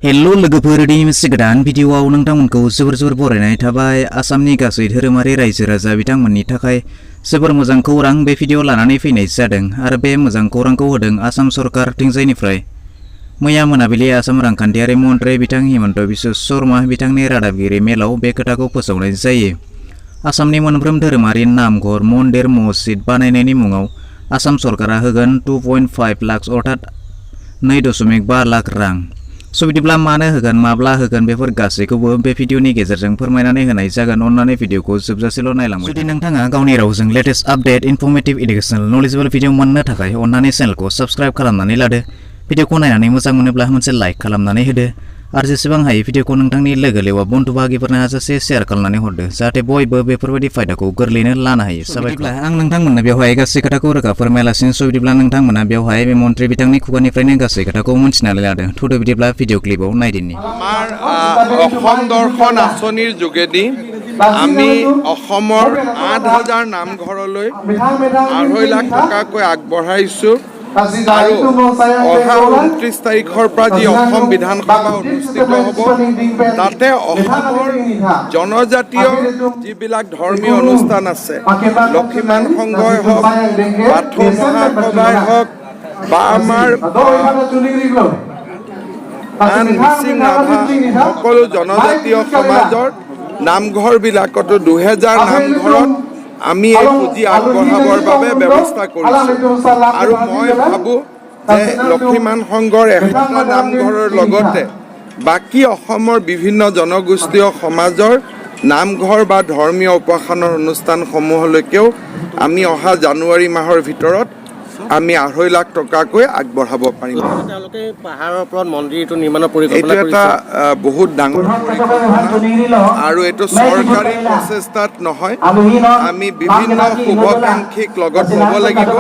Hello लोगोफोर दिनै मोनसे गोदान भिडिअआव नोंथांमोनखौ जोबोर बरायनाय थाबाय। आसामनि गासै धोरोमारि रायजो राजा बिथांमोननि थाखाय जोबोर मोजां खौरां बे भिडिअ लानानै फैनाय जादों आरो बे मोजां खौरांखौ होदों आसाम सरकार थिंजायनिफ्राय। मैया मोनाबिलि आसाम रांखान्थियारि मन्थ्रि बिथां हिमन्त बिश्व शर्मा बिथांनि रादाबगिरि मेलाव बे खोथाखौ फोसावनाय जायो। आसामनि मोनफ्रोम धोरोमारि नामघर मन्दिर मस्जिद बानायनायनि मुङाव आसाम सरकारा होगोन 2.5 लाख अर्थात 2.5 लाख रां। बिदिब्ला मानो होगोन माब्ला होगोन बेफोर गासैखौबो बे भिडिअनि गेजेरजों फोरमायनानै होनाय जागोन। अन्नानै भिडिअखौ जोबजासेल' नायलांबाय। जुदि नोंथाङा गावनि रावजों latest update informative educational knowledgeable video मोननो थाखाय अन्नानै चेनेलखौ साबस्क्राइब खालामनानै लादो। भिडिअखौ नायनानै मोजां मोनोब्ला मोनसे लाइक खालामनानै होदो आरो जेसेबां हायो भिडिअखौ नोंथांनि लोगो लेवा बन्धु बाहागिफोरनो हाजासे शेयार खालामनानै हरदो जाहाथे बयबो बेफोरबायदि फायदाखौ गोरलैनो लानो हायो। साबायखर। आं नोंथांमोननो बेवहाय गासै खोथाखौ रोखा फोरमायलासिनो बिदिब्ला नोंथांमोना बेवहाय बे मन्थ्रि बिथांनि खुगानिफ्रायनो गासै खोथाखौ मोनथिनानै लादों। थुदो बिदिब्ला भिडिअ क्लिपआव नायदिनि। আমাৰ অসম দৰ্শন আঁচনিৰ যোগেদি আমি অসমৰ ৮,০০০ নামঘৰলৈ ২.৫ লাখ টকাকৈ আগবঢ়াইছোঁ আৰু অহা ২৯ তাৰিখৰ পৰা যি অসম বিধানসভা অনুষ্ঠিত হ'ব তাতে অসমৰ জনজাতীয় যিবিলাক ধৰ্মীয় অনুষ্ঠান আছে, লক্ষীমান সংঘই হওক, বাথৌ মহাসভাই হওক বা আমাৰ মিচিং ৰাভা সকলো জনজাতীয় সমাজৰ নামঘৰবিলাকতো ২,০০০ নামঘৰত আমি এই পুঁজি আগবঢ়াবৰ বাবে ব্যৱস্থা কৰিছোঁ। আৰু মই ভাবোঁ যে লক্ষীমান সংঘৰ ১০০টা নামঘৰৰ লগতে বাকী অসমৰ বিভিন্ন জনগোষ্ঠীয় সমাজৰ নামঘৰ বা ধৰ্মীয় উপাসনাৰ অনুষ্ঠানসমূহলৈকেও আমি অহা জানুৱাৰী মাহৰ ভিতৰত আমি ২.৫ লাখ টকাকৈ আগবঢ়াব পাৰিম। তেওঁলোকে পাহাৰৰ ওপৰত মন্দিৰটো নিৰ্মাণৰ পৰিকল্পনা কৰিছে। এইটো এটা বহুত ডাঙৰ পৰিকল্পনা আৰু এইটো চৰকাৰী প্ৰচেষ্টাত নহয়, আমি বিভিন্ন শুভাকাংক্ষীক লগত ল'ব লাগিব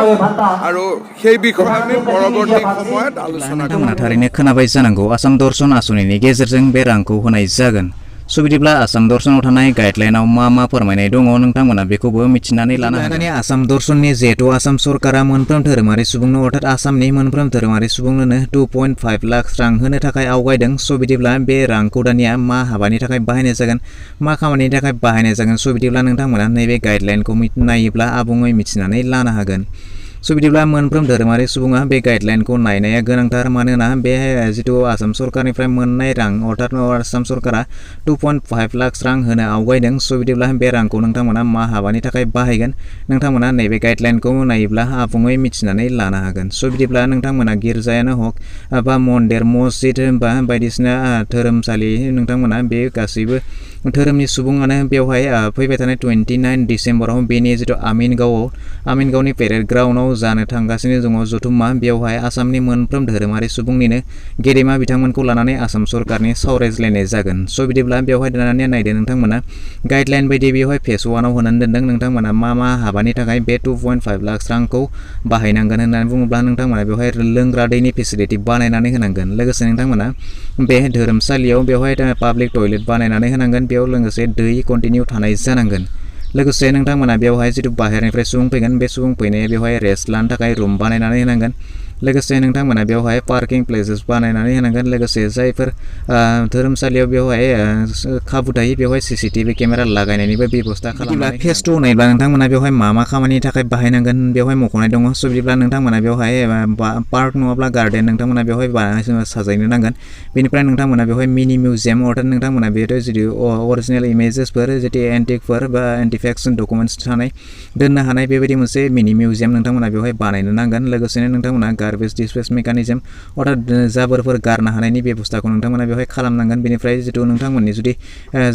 আৰু সেই বিষয়ে আমি পৰৱৰ্তী সময়ত আলোচনা কৰিম। नोंथांमोना थारैनो खोनाबाय जानांगौ आसाम दर्शन आसनिनि गेजेरजों बे रांखौ होनाय जागोन। बिदिब्ला आसाम दर्शनाव थानाय गाइडलाइनाव मा फोरमायनाय दङ नोंथांमोना बेखौबो मिथिनानै लानो हागोन। आसाम दर्शननि जिहेतु आसाम सरकारा मोनफ्रोम धोरोमारि सुबुंनो अर्थात आसामनि मोनफ्रोम धोरोमारि सुबुंनो 2.5 लाख रां होनो थाखाय आवगायदों। बिदिब्ला बे रांखौ दानिया मा हाबानि थाखाय बाहायनाय जागोन, मा खामानिनि थाखाय बाहायनाय जागोन, बिदिब्ला नोंथांमोना नैबे गाइडलाइनखौ नायोब्ला आबुङै मिथिनानै लानो हागोन। बिदिब्ला मोनफ्रोम धोरोमारि सुबुङा बे गाइडलाइनखौ नायनाया गोनांथार, मानोना बे जितु आसाम सरकारनिफ्राय मोननाय रां अर्थात आसाम सरकारा 2.5 लाख रां होनो आवगायदों। बिदिब्ला बे रांखौ नोंथांमोना मा हाबानि थाखाय बाहायगोन नोंथांमोना नैबे गाइडलाइनखौ नायोब्ला आबुङै मिथिनानै लानो हागोन। बिदिब्ला नोंथांमोना गिर्जायानो हक बा मन्दिर मस्जिद बा बायदिसिना धोरोमसालि नोंथांमोना बे गासैबो धोरोमनि सुबुङानो बेवहाय फैबाय थानाय 29 डिसेम्बराव बेनि जितु आमिनगावनि पेरेड ग्राउन्डआव जानो थांगासिनो दङ जथुम्मा। बेवहाय आसामनि मोनफ्रोम धोरोमारि सुबुंनिनो गेदेमा बिथांमोनखौ लानानै आसाम सरकारनि सावरायज्लायनाय जागोन। बिदिब्ला बेवहाय दानिया नायदो नोंथांमोना गाइडलाइन बायदि बेवहाय फेज 1आव होनानै दोनदों नोंथांमोना मा हाबानि थाखाय बे 2.5 लाख रांखौ बाहायनांगोन होननानै बुङोब्ला नोंथांमोना बेवहाय लोंग्रा दैनि फेसिलिटि बानायनानै होनांगोन। लोगोसे नोंथांमोना बे धोरोमसालियाव बेवहाय पाब्लिक टयलेट बानायनानै होनांगोन। बेयाव लोगोसे दै कन्टिनिउ थानाय जानांगोन। लोगोसे नोंथांमोना बेवहाय जितु बाहेरनिफ्राय सुबुं फैगोन बे सुबुं फैनाया बेवहाय रेस्ट लानो थाखाय रुम बानायनानै होनांगोन। लोगोसे नोंथांमोना बेवहाय पार्किं प्लेसेस बानायनानै होनांगोन। लोगोसे जायफोर धोरोमसालियाव बेवहाय खाबु थायो बेवहाय CCTV केमेरा लागायनायनिबो बेबस्था खालामनानै फेज 2 नायब्ला नोंथांमोना बेवहाय मा खामानिनि थाखाय बाहायनांगोन बेवहाय मख'नाय दङ। बिदिब्ला नोंथांमोना बेवहाय पार्क नङाब्ला गार्डेन नोंथांमोना बेवहाय साजायनो नांगोन। बेनिफ्राय नोंथांमोना बेवहाय मिनि मिउजियाम अर्थात नोंथांमोना बेथ' जुदि अरिजिनेल इमेजेसफोर जुदि एन्टिकफोर बा एन्टिफेक्ट्स डकुमेन्ट्स थानाय दोननो हानाय बेबायदि मोनसे मिनि मिउजियाम नोंथांमोना बेवहाय बानायनो नांगोन। लोगोसेनो नोंथांमोना गार्बेज डिसपोज मेकानिजम अर्थात जाबोरफोर गारनो हानायनि बेबस्थाखौ नोंथांमोना बेवहाय खालामनांगोन। बेनिफ्राय जितु नोंथांमोननि जुदि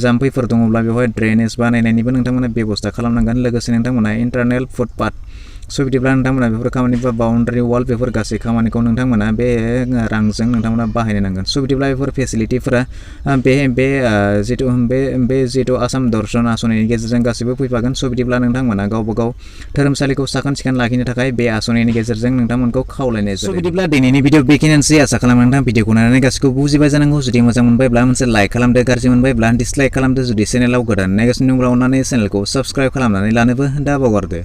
जाम्फैफोर दङब्ला बेवहाय ड्रेनेज बानायनायनिबो नोंथांमोना बेबस्था खालामनांगोन। लोगोसे नोंथांमोना इन्टारनेल फुटपाथ बिदिब्ला नोंथांमोना बेफोर खामानि बा बाउन्डारि वाल बेफोर गासै खामानिखौ नोंथांमोना बे रांजों नोंथांमोना बाहायनो नांगोन। बिदिब्ला बेफोर फेसिलिटिफोरा बे जितु आसाम दर्शन आसनिनि गेजेरजों गासैबो फैफागोन। बिदिब्ला नोंथांमोना गावबा गाव धोरोमसालिखौ साखोन सिखोन लाखिनो थाखाय बे आसनिनि गेजेरजों नोंथांमोनखौ खावलायनाय जायो। बिदिब्ला दिनैनि भिडिअ बेखिनियानोसै। आसा खालामो नोंथां भिडिअखौ नायनानै गासैखौबो बुजिबाय जानांगौ। जुदि मोजां मोनबायब्ला मोनसे लाइक खालामदो, गाज्रि मोनबायब्ला डिसलाइक खालामदो। जुदि चेनेलाव गोदान नायगासिनो दंब्ला अन्नानै चेनेलखौ साबस्क्राइब खालामनानै लानोबो दा बावगारदो।